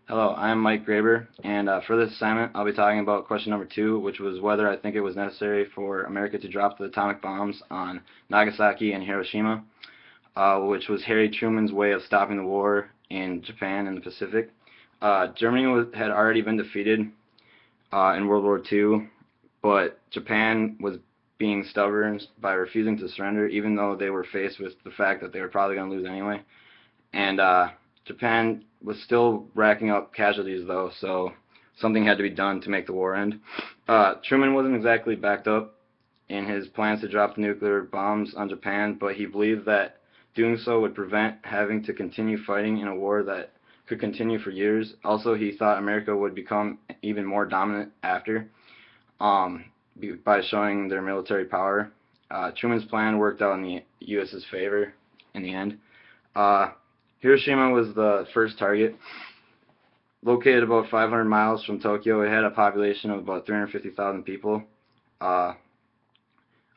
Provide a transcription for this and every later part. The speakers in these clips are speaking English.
Hello, I'm Mike Graber, and for this assignment, I'll be talking about question number 2, which was whether I think it was necessary for America to drop the atomic bombs on Nagasaki and Hiroshima, which was Harry Truman's way of stopping the war in Japan and the Pacific. Germany had already been defeated in World War II, but Japan was being stubborn by refusing to surrender, even though they were faced with the fact that they were probably going to lose anyway. And Japan was still racking up casualties, though, so something had to be done to make the war end. Truman wasn't exactly backed up in his plans to drop nuclear bombs on Japan, but he believed that doing so would prevent having to continue fighting in a war that could continue for years. Also, he thought America would become even more dominant after, um, by showing their military power. Truman's plan worked out in the U.S.'s favor in the end. Uh, Hiroshima was the first target. Located about 500 miles from Tokyo, it had a population of about 350,000 people. Uh,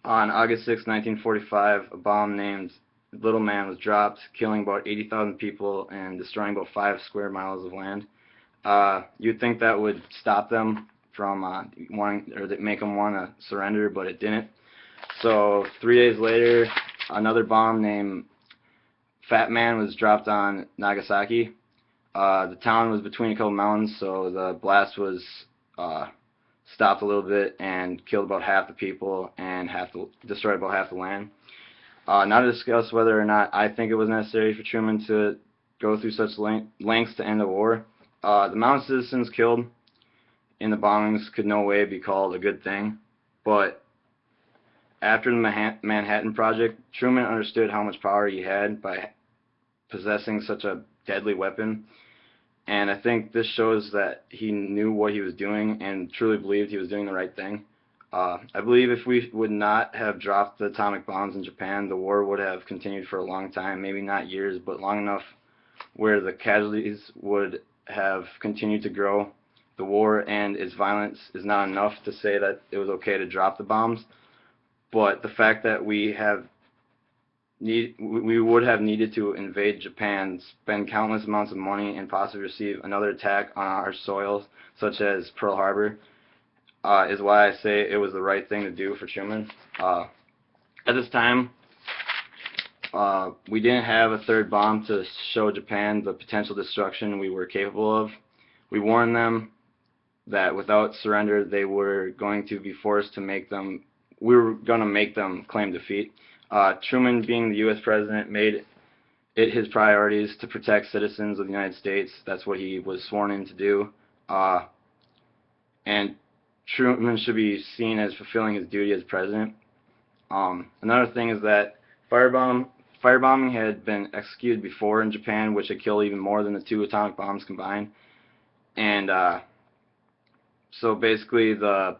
on August 6, 1945, a bomb named Little Man was dropped, killing about 80,000 people and destroying about 5 square miles of land. You'd think that would stop them from wanting, or make them want to surrender, but it didn't. So 3 days later, another bomb named Fat Man was dropped on Nagasaki. The town was between a couple mountains, so the blast was stopped a little bit and killed about half the people and destroyed about half the land. Now to discuss whether or not I think it was necessary for Truman to go through such lengths to end the war. The mountain citizens killed in the bombings could no way be called a good thing, but after the Manhattan Project, Truman understood how much power he had by possessing such a deadly weapon, and I think this shows that he knew what he was doing and truly believed he was doing the right thing. I believe if we would not have dropped the atomic bombs in Japan, the war would have continued for a long time, maybe not years, but long enough where the casualties would have continued to grow. The war and its violence is not enough to say that it was okay to drop the bombs, but the fact that we would have needed to invade Japan, spend countless amounts of money, and possibly receive another attack on our soils, such as Pearl Harbor, is why I say it was the right thing to do for Truman. At this time, we didn't have a third bomb to show Japan the potential destruction we were capable of. We warned them that without surrender, they were going to be forced to we were going to make them claim defeat. Truman, being the U.S. president, made it his priorities to protect citizens of the United States. That's what he was sworn in to do. And Truman should be seen as fulfilling his duty as president. Another thing is that firebombing had been executed before in Japan, which had killed even more than the 2 atomic bombs combined. And so basically the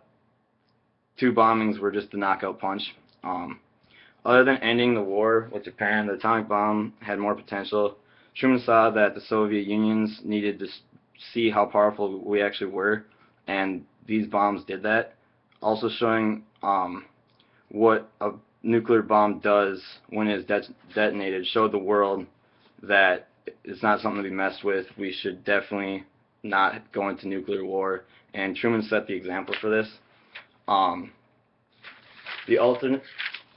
2 bombings were just the knockout punch. Other than ending the war with Japan, the atomic bomb had more potential. Truman saw that the Soviet Unions needed to see how powerful we actually were, and these bombs did that. Also showing what a nuclear bomb does when it is detonated, showed the world that it's not something to be messed with. We should definitely not go into nuclear war, and Truman set the example for this. The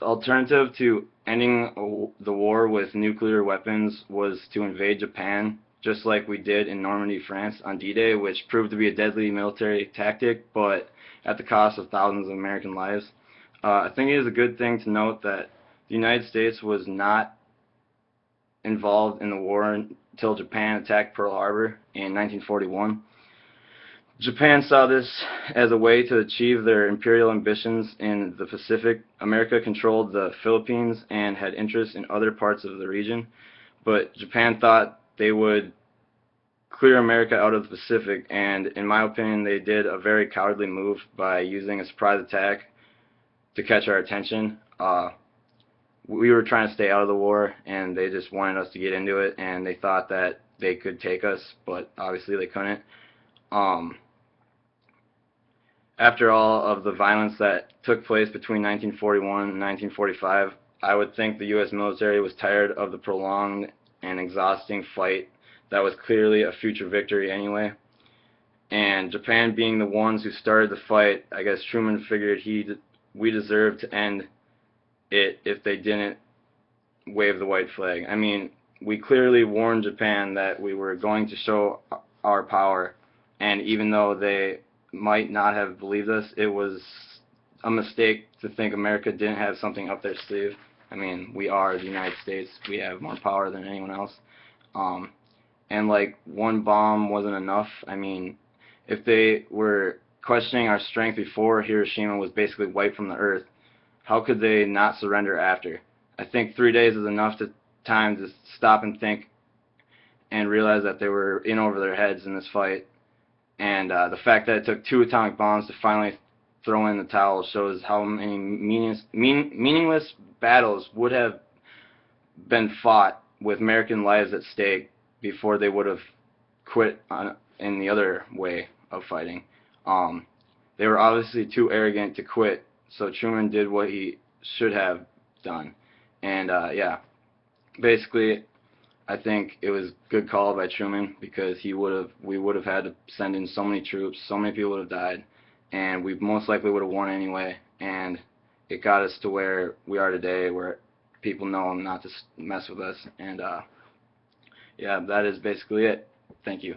alternative to ending the war with nuclear weapons was to invade Japan, just like we did in Normandy, France on D-Day, which proved to be a deadly military tactic, but at the cost of thousands of American lives. I think it is a good thing to note that the United States was not involved in the war until Japan attacked Pearl Harbor in 1941. Japan saw this as a way to achieve their imperial ambitions in the Pacific. America controlled the Philippines and had interests in other parts of the region, but Japan thought they would clear America out of the Pacific, and in my opinion, they did a very cowardly move by using a surprise attack to catch our attention. We were trying to stay out of the war, and they just wanted us to get into it, and they thought that they could take us, but obviously they couldn't. After all of the violence that took place between 1941 and 1945, I would think the U.S. military was tired of the prolonged and exhausting fight that was clearly a future victory anyway. And Japan being the ones who started the fight, I guess Truman figured we deserved to end it if they didn't wave the white flag. I mean, we clearly warned Japan that we were going to show our power, and even though they might not have believed us, it was a mistake to think America didn't have something up their sleeve. I mean, we are the United States. We have more power than anyone else. And like one bomb wasn't enough. I mean, if they were questioning our strength before Hiroshima was basically wiped from the earth, how could they not surrender after? I think 3 days is enough time to stop and think and realize that they were in over their heads in this fight. And the fact that it took 2 atomic bombs to finally throw in the towel shows how many meaningless battles would have been fought with American lives at stake before they would have quit in the other way of fighting. They were obviously too arrogant to quit, so Truman did what he should have done. And yeah, basically, I think it was a good call by Truman, because we would have had to send in so many troops, so many people would have died, and we most likely would have won anyway. And it got us to where we are today, where people know not to mess with us. And yeah, that is basically it. Thank you.